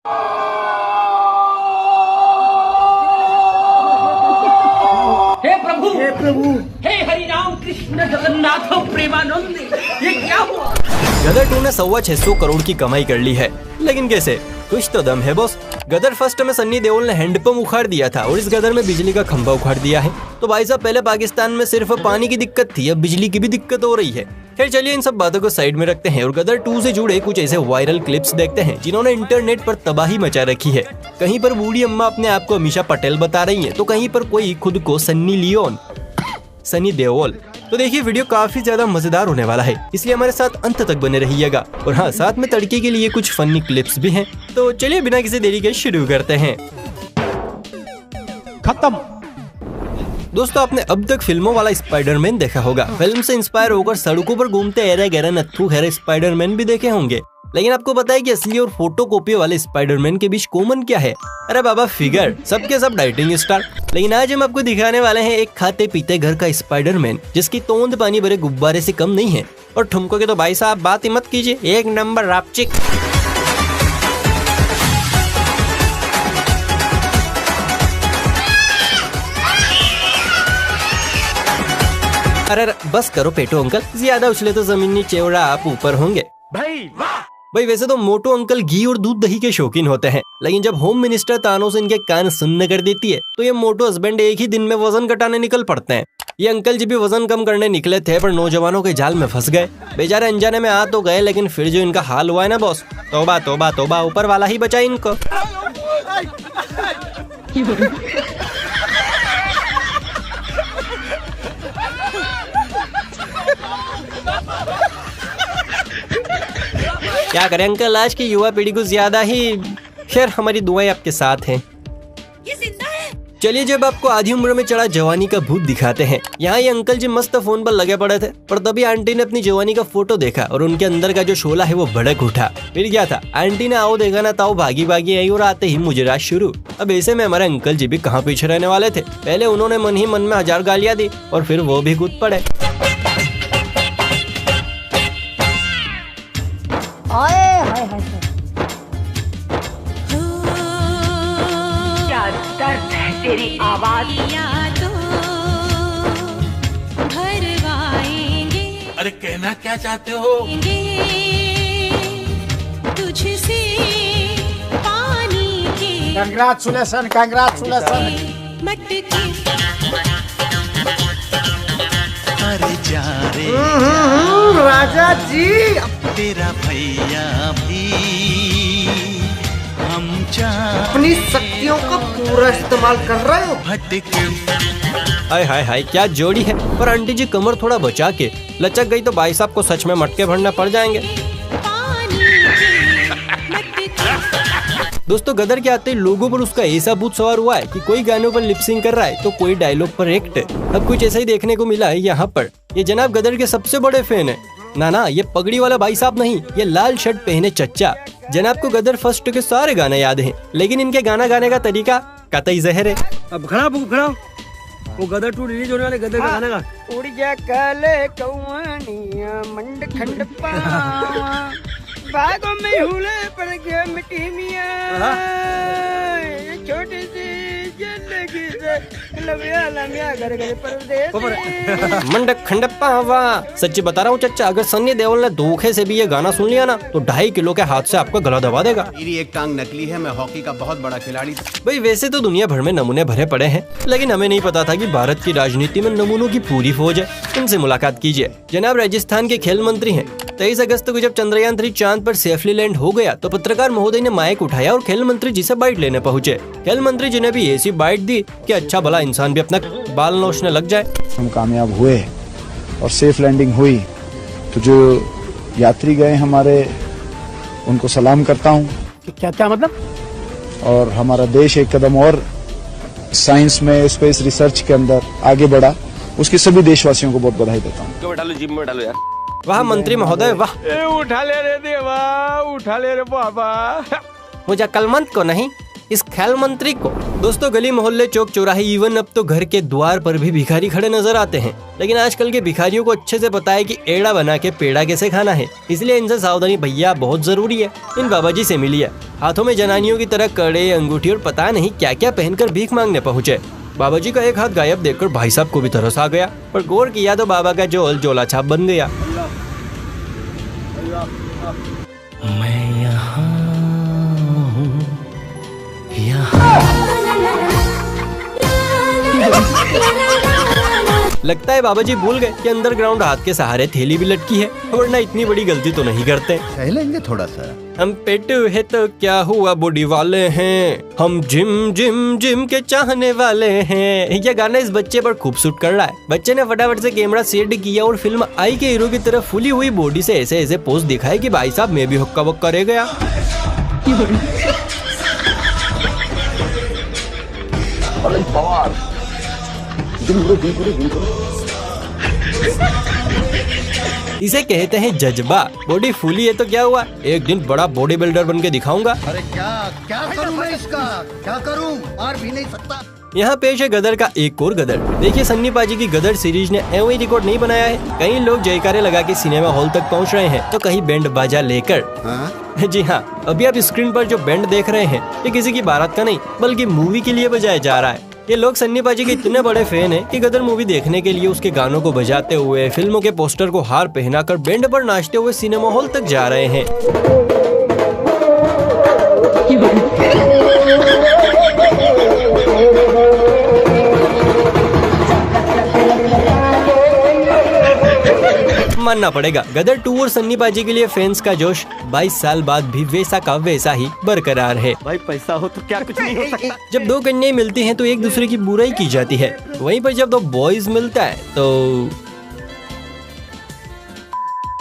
हे प्रभु, हे हरि राम कृष्ण जगन्नाथ प्रेमानंद, ये क्या हुआ? गदर 2 ने 625 करोड़ की कमाई कर ली है, लेकिन कैसे? कुछ तो दम है बॉस। गदर फर्स्ट में सन्नी देओल ने हैंडपंप उखाड़ दिया था और इस गदर में बिजली का खंभा उखाड़ दिया है। तो भाई साहब, पहले पाकिस्तान में सिर्फ पानी की दिक्कत थी, अब बिजली की भी दिक्कत हो रही है। खैर चलिए, इन सब बातों को साइड में रखते हैं और गदर 2 से जुड़े कुछ ऐसे वायरल क्लिप्स देखते हैं जिन्होंने इंटरनेट पर तबाही मचा रखी है। कहीं पर बूढ़ी अम्मा अपने आप को अमीषा पटेल बता रही है, तो कहीं पर कोई खुद को सनी देओल। तो देखिए, वीडियो काफी ज्यादा मजेदार होने वाला है, इसलिए हमारे साथ अंत तक बने रहिएगा। और हाँ, साथ में तड़के के लिए कुछ फनी क्लिप्स भी हैं। तो चलिए बिना किसी देरी के शुरू करते हैं। खत्म। दोस्तों, आपने अब तक फिल्मों वाला स्पाइडरमैन देखा होगा। फिल्म से इंस्पायर होकर सड़कों पर घूमते एरा गैरा नत्थू खैर स्पाइडरमैन भी देखे होंगे। लेकिन आपको पता है कि असली और फोटोकॉपी वाले स्पाइडरमैन के बीच कॉमन क्या है? अरे बाबा, फिगर। सबके सब डाइटिंग स्टार। लेकिन आज हम आपको दिखाने वाले हैं एक खाते पीते घर का स्पाइडरमैन जिसकी तोंद पानी भरे गुब्बारे से कम नहीं है। और ठुमको के तो भाई साहब बात ही मत कीजिए, एक नंबर रापचिक। अरे बस करो पेटो अंकल, ज्यादा उछले तो जमीन नीचे और आप ऊपर होंगे। भाई वैसे तो मोटू अंकल घी और दूध दही के शौकीन होते हैं, लेकिन जब होम मिनिस्टर तानोस इनके कान सुन्न कर देती है तो ये मोटू हस्बैंड एक ही दिन में वजन घटाने निकल पड़ते हैं। ये अंकल जी भी वजन कम करने निकले थे, पर नौजवानों के जाल में फंस गए। बेचारे अनजाने में आ तो गए, लेकिन फिर जो इनका हाल हुआ है ना बॉस, तौबा तौबा तौबा, ऊपर वाला ही बचा इनको। क्या करें अंकल, आज की युवा पीढ़ी को ज्यादा ही। खैर, हमारी दुआएं आपके साथ हैं। ये जिंदा है। चलिए, जब आपको आधी उम्र में चढ़ा जवानी का भूत दिखाते हैं। यहाँ ये अंकल जी मस्त फोन पर लगे पड़े थे, पर तभी आंटी ने अपनी जवानी का फोटो देखा और उनके अंदर का जो शोला है वो भड़क उठा। फिर क्या था, आंटी ने आओ देखा ना ताओ भागी भागी आई और आते ही मुजरा शुरू। अब ऐसे में हमारे अंकल जी भी कहाँ पीछे रहने वाले थे। पहले उन्होंने मन ही मन में 1000 गालियाँ दी और फिर वो भी कूद पड़े। क्या दर्द है तेरी आवाज। अरे कहना क्या चाहते हो? तुझसे पानी के कंग्रेचुलेशन। अरे जा रे राजा जी, तेरा भैया भी हम अपनी शक्तियों का पूरा इस्तेमाल कर रहे हो। भटके। हाय हाय हाय, क्या जोड़ी है। पर आंटी जी कमर थोड़ा बचा के लचक गई तो भाई साहब को सच में मटके भरना पड़ जाएंगे। दोस्तों, गदर के आते ही लोगों पर उसका ऐसा भूत सवार हुआ है कि कोई गानों पर लिपसिंग कर रहा है तो कोई डायलॉग पर एक्ट। अब कुछ ऐसा ही देखने को मिला है यहाँ पर। ये जनाब गदर के सबसे बड़े फैन है। ना, ये पगड़ी वाला भाई साहब नहीं, ये लाल शर्ट पहने चच्चा। जनाब को गदर फर्स्ट के सारे गाने याद हैं, लेकिन इनके गाना गाने का तरीका कतई जहर है। अब खड़ा वो गदर 2 रिलीज होने वाले गदर का गाना गा। उड़ जा काले कौवनिया मंड खंड पावा, बागों में हुले पड़ गया मिट्टी मिया, छोटी सी जिंदगी से लम्या लम्या घर घर परदेसी। मंडक खंडप्पा। सच्ची बता रहा हूँ चच्चा, अगर सन्नी देओल ने धोखे से भी ये गाना सुन लिया ना तो 2.5 किलो के हाथ से आपका गला दबा देगा। मेरी एक टांग नकली है, मैं हॉकी का बहुत बड़ा खिलाड़ी था। भाई वैसे तो दुनिया भर में नमूने भरे पड़े हैं, लेकिन हमें नहीं पता था कि भारत की राजनीति में नमूनों की पूरी फौज है। इनसे मुलाकात कीजिए। जनाब राजस्थान के खेल मंत्री हैं। 23 अगस्त को जब चंद्रयान 3 चांद पर सेफली लैंड हो गया तो पत्रकार महोदय ने माइक उठाया और खेल मंत्री जी से बाइट लेने पहुंचे। खेल मंत्री जी ने भी ऐसी बाइट दी कि अच्छा भला इंसान भी अपना बाल नोचने लग जाए। हम कामयाब हुए और सेफ लैंडिंग हुई, तो जो यात्री गए हमारे उनको सलाम करता हूँ। क्या मतलब? और हमारा देश एक कदम और साइंस में, स्पेस रिसर्च के अंदर आगे बढ़ा, उसके सभी देशवासियों को बहुत बधाई देता हूँ। बैठा लो, जिम में बैठा लो यार। वाह मंत्री महोदय वाह। उठा ले रे देवा, उठा ले रे बाबा। मुझे कलमंद को नहीं, इस ख्याल मंत्री को। दोस्तों गली मोहल्ले चौक चौराहे इवन अब तो घर के द्वार पर भी भिखारी खड़े नजर आते हैं। लेकिन आजकल के भिखारियों को अच्छे से पता है कि एड़ा बना के पेड़ा कैसे खाना है, इसलिए इनसे सावधानी भैया बहुत जरूरी है। इन बाबा जी से मिलिए, हाथों में जनानियों की तरह कड़े, अंगूठी और पता नहीं क्या क्या पहनकर भीख मांगने पहुँचे। बाबा जी का एक हाथ गायब देखकर भाई साहब को भी तरस आ गया, पर गौर किया तो बाबा का झोल झोला छाप बन गया। मैं यहाँ हूँ, लगता है बाबा जी भूल गए कि अंडरग्राउंड हाथ के सहारे थैली भी लटकी है, वरना इतनी बड़ी गलती तो नहीं करते। टहलेंगे थोड़ा सा। हम पेटू है तो क्या हुआ, बॉडी वाले हैं हम, जिम जिम जिम के चाहने वाले हैं। यह गाना इस बच्चे पर खूब सूट कर रहा है। बच्चे ने फटाफट से कैमरा सेट किया और फिल्म आई के हीरो की तरह फुली हुई बॉडी से ऐसे ऐसे पोज दिखाए कि भाई साहब मैं भी हुक्का वक्का रह गया। इसे कहते हैं जज्बा। बॉडी फूली है तो क्या हुआ, एक दिन बड़ा बॉडी बिल्डर बन के दिखाऊंगा। अरे क्या करूं मैं इसका, क्या करूं, मार भी नहीं सकता। यहाँ पेश है गदर का एक और गदर। देखिए सन्नी पाजी की गदर सीरीज ने एवं रिकॉर्ड नहीं बनाया है। कई लोग जयकारे लगा के सिनेमा हॉल तक पहुँच रहे हैं, तो कहीं बैंड बाजा लेकर। जी हाँ, अभी आप स्क्रीन पर जो बैंड देख रहे हैं ये किसी की बारात का नहीं बल्कि मूवी के लिए बजाया जा रहा है। ये लोग सन्नी पाजी के इतने बड़े फैन हैं कि गदर मूवी देखने के लिए उसके गानों को बजाते हुए, फिल्मों के पोस्टर को हार पहनाकर बैंड पर नाचते हुए सिनेमा हॉल तक जा रहे हैं। मानना पड़ेगा गदर 2 और सन्नी पाजी के लिए फैंस का जोश 22 साल बाद भी वैसा का वैसा ही बरकरार है। भाई पैसा हो तो क्या कुछ नहीं हो सकता। जब दो कन्याएं मिलती हैं तो एक दूसरे की बुराई की जाती है, वहीं पर जब दो बॉयज मिलता है तो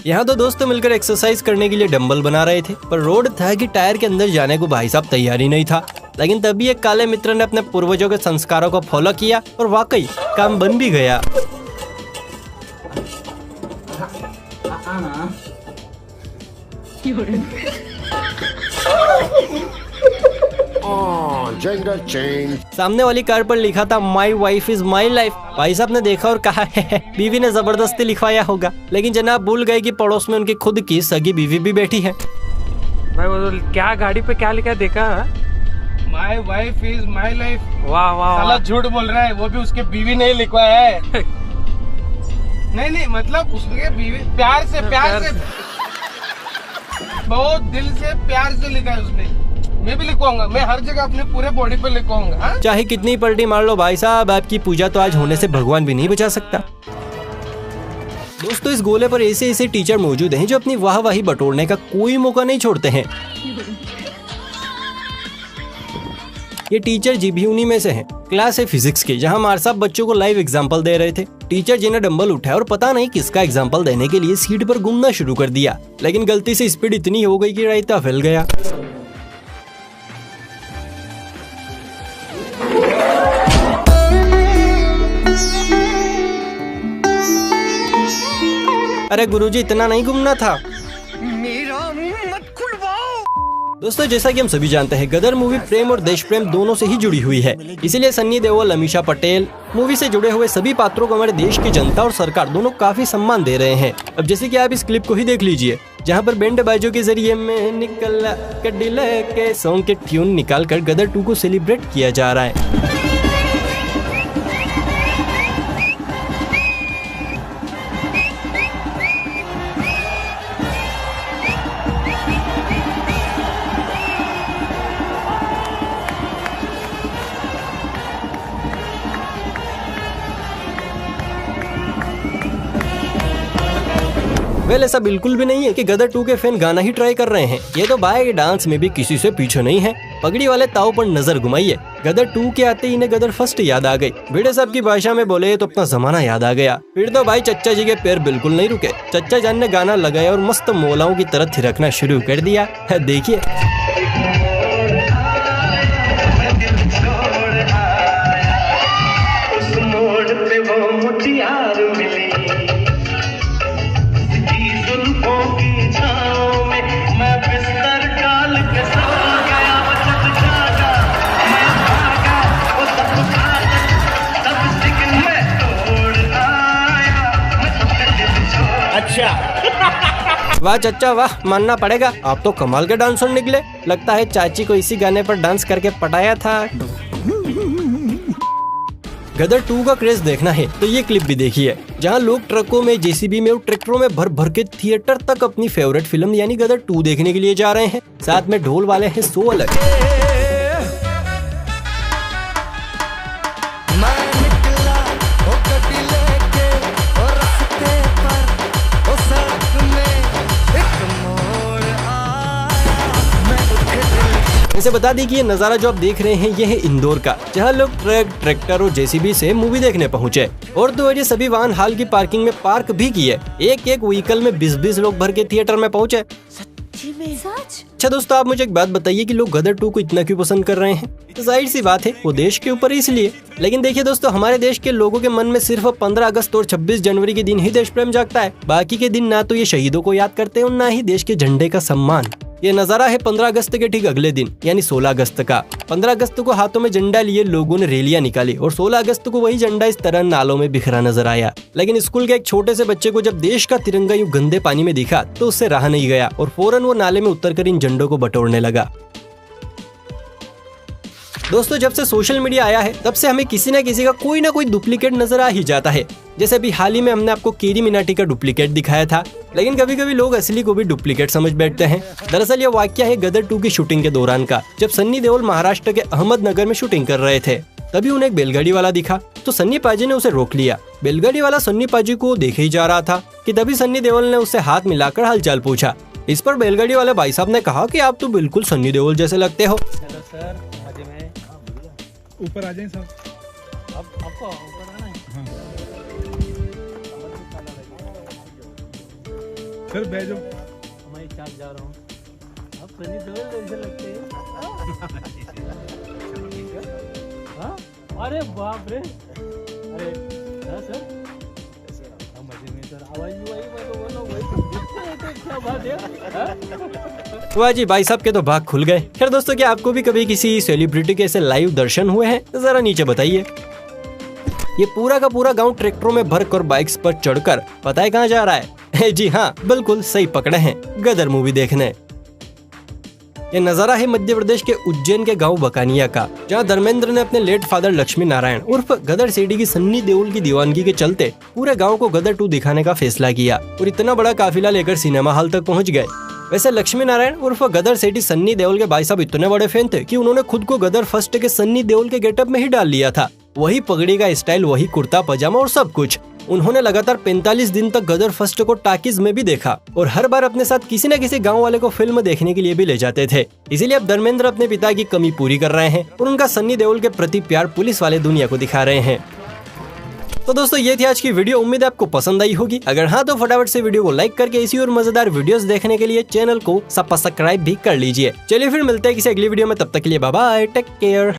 यहाँ तो दोस्त मिलकर एक्सरसाइज करने के लिए डंबल बना रहे थे, पर रोड था कि टायर के अंदर जाने को भाई साहब तैयार ही नहीं था। लेकिन तभी एक काले मित्र ने अपने पूर्वजों के संस्कारों को फॉलो किया और वाकई काम बन भी गया। सामने वाली कार पर लिखा था my wife is my life. भाई साहब ने देखा और कहा है बीवी ने जबरदस्ती लिखवाया होगा, लेकिन जनाब भूल गए कि पड़ोस में उनकी खुद की सगी बीवी भी बैठी है। भाई वो क्या गाड़ी पे क्या लिखा देखा? My wife is my life. वाह वाह, साला झूठ बोल रहा है, वो भी उसके बीवी नहीं लिखवाया है। नहीं मतलब उसके बीवी प्यार से बहुत दिल से प्यार से लिखा है उसने। मैं भी लिखवाऊंगा, मैं हर जगह अपने पूरे बॉडी पे लिखवाऊंगा। चाहे कितनी पलटी मार लो भाई साहब, आपकी पूजा तो आज होने से भगवान भी नहीं बचा सकता। दोस्तों इस गोले पर ऐसे ऐसे टीचर मौजूद हैं जो अपनी वाहवाही बटोरने का कोई मौका नहीं छोड़ते हैं। ये टीचर जी भी उन्हीं में से हैं। क्लास है फिजिक्स की, जहां मार साहब बच्चों को लाइव एग्जांपल दे रहे थे। टीचर जी ने डंबल उठाया और पता नहीं किसका एग्जांपल देने के लिए सीट पर घूमना शुरू कर दिया, लेकिन गलती से स्पीड इतनी हो गई कि रायता फैल गया। अरे गुरुजी इतना नहीं घूमना था। मेरा मुंह मत खुलवाओ। दोस्तों जैसा कि हम सभी जानते हैं गदर मूवी प्रेम और देश प्रेम दोनों से ही जुड़ी हुई है, इसीलिए सन्नी देओल, अमीषा पटेल, मूवी से जुड़े हुए सभी पात्रों को हमारे देश की जनता और सरकार दोनों काफी सम्मान दे रहे हैं। अब जैसे कि आप इस क्लिप को ही देख लीजिए, जहां पर बैंड बाजों के जरिए में निकला कड्डी के सॉन्ग के ट्यून निकाल कर गदर 2 को सेलिब्रेट किया जा रहा है। वेल ऐसा बिल्कुल भी नहीं है कि गदर 2 के फैन गाना ही ट्राई कर रहे हैं। ये तो भाई डांस में भी किसी से पीछे नहीं है। पगड़ी वाले ताऊ पर नजर घुमाइए, गदर 2 के आते ही इन्हें गदर फर्स्ट याद आ गई। भिड़े साहब की भाषा में बोले तो अपना जमाना याद आ गया। फिर तो भाई चच्चा जी के पैर बिल्कुल नहीं रुके। चच्चा जान ने गाना लगाया और मस्त मोलाओं की तरह थिरकना शुरू कर दिया। देखिए वाह चच्चा वाह, मानना पड़ेगा, आप तो कमाल के डांसर निकले। लगता है चाची को इसी गाने पर डांस करके पटाया था। गदर 2 का क्रेज देखना है तो ये क्लिप भी देखिए, जहां लोग ट्रकों में, जेसीबी में और ट्रैक्टरों में भर भर के थिएटर तक अपनी फेवरेट फिल्म यानी गदर 2 देखने के लिए जा रहे हैं। साथ में ढोल वाले हैं सो अलग। इसे बता दी कि ये नज़ारा जो आप देख रहे हैं ये है इंदौर का, जहां लोग ट्रक, ट्रैक्टर और जेसीबी से मूवी देखने पहुंचे और तो ये सभी वाहन हाल की पार्किंग में पार्क भी किए। एक व्हीकल में 20-20 लोग भर के थिएटर में पहुंचे। सच्ची में? सच? अच्छा दोस्तों, आप मुझे एक बात बताइए कि लोग गदर 2 को इतना क्यों पसंद कर रहे हैं? तो जाहिर सी बात है, वो देश के ऊपर इसलिए। लेकिन देखिए दोस्तों, हमारे देश के लोगों के मन में सिर्फ 15 अगस्त और 26 जनवरी के दिन ही देश प्रेम जागता है। बाकी के दिन ना तो ये शहीदों को याद करते हैं और ना ही देश के झंडे का सम्मान। ये नजारा है 15 अगस्त के ठीक अगले दिन यानी 16 अगस्त का। 15 अगस्त को हाथों में झंडा लिए लोगों ने रैलियां निकाली और 16 अगस्त को वही झंडा इस तरह नालों में बिखरा नजर आया। लेकिन स्कूल के एक छोटे से बच्चे को जब देश का तिरंगा यूं गंदे पानी में दिखा तो उससे रहा नहीं गया और फौरन वो नाले में उतरकर इन झंडों को बटोरने लगा। दोस्तों, जब से सोशल मीडिया आया है तब से हमें किसी न किसी का कोई ना कोई डुप्लीकेट नजर आ ही जाता है। जैसे अभी हाल ही में हमने आपको केरी मिनाटी का डुप्लीकेट दिखाया था, लेकिन कभी कभी लोग असली को भी डुप्लीकेट समझ बैठते हैं। दरअसल ये वाकया है गदर 2 की शूटिंग के दौरान का, जब सन्नी देओल महाराष्ट्र के अहमदनगर में शूटिंग कर रहे थे। तभी उन्हें एक बैलगाड़ी वाला दिखा तो सन्नी पाजी ने उसे रोक लिया। बैलगाड़ी वाला सन्नी पाजी को देखे ही जा रहा था कि तभी सन्नी देओल ने उससे हाथ मिलाकर हालचाल पूछा। इस पर बैलगाड़ी वाले भाई साहब ने कहा कि आप तो बिल्कुल सन्नी देओल जैसे लगते हो। ऊपर आ जाए सर। अब आपको ऊपर आना है। हाँ। सर बैठ जाओ। मैं चाल जा रहा हूँ। अब सनी देओल जैसे लगते हैं। हाँ? अरे बाप रे। अरे हाँ सर। मजे में सर आवाज वही मैं तो बोला वही क्या बात है। वाह जी, भाई साहब के तो भाग खुल गए। खैर दोस्तों, क्या आपको भी कभी किसी सेलिब्रिटी के ऐसे लाइव दर्शन हुए हैं? जरा नीचे बताइए। ये पूरा का पूरा गांव ट्रैक्टरों में भरकर बाइक्स पर चढ़कर पता है कहाँ जा रहा है? जी हाँ, बिल्कुल सही पकड़े हैं, गदर मूवी देखने। ये नजारा है मध्य प्रदेश के उज्जैन के गांव बकानिया का, जहां धर्मेंद्र ने अपने लेट फादर लक्ष्मी नारायण उर्फ गदर सेठी की सन्नी देओल की दीवानगी के चलते पूरे गांव को गदर 2 दिखाने का फैसला किया और इतना बड़ा काफिला लेकर सिनेमा हॉल तक पहुंच गए। वैसे लक्ष्मी नारायण उर्फ गदर सेठी सन्नी देओल के भाई साहब इतने बड़े फैन थे कि उन्होंने खुद को गदर फर्स्ट के सन्नी देओल के गेटअप में ही डाल लिया था। वही पगड़ी का स्टाइल, वही कुर्ता पजामा और सब कुछ। उन्होंने लगातार 45 दिन तक गदर फर्स्ट को टाकीज में भी देखा और हर बार अपने साथ किसी न किसी गांव वाले को फिल्म देखने के लिए भी ले जाते थे। इसीलिए अब धर्मेंद्र अपने पिता की कमी पूरी कर रहे हैं और उनका सन्नी देओल के प्रति प्यार पुलिस वाले दुनिया को दिखा रहे हैं। तो दोस्तों, ये थी आज की वीडियो। उम्मीद है आपको पसंद आई होगी। अगर हाँ तो फटाफट से वीडियो को लाइक करके इसी और मजेदार वीडियोस देखने के लिए चैनल को सब्सक्राइब भी कर लीजिए। चलिए फिर मिलते हैं किसी अगली वीडियो में, तब तक के लिए बाय बाय, टेक केयर।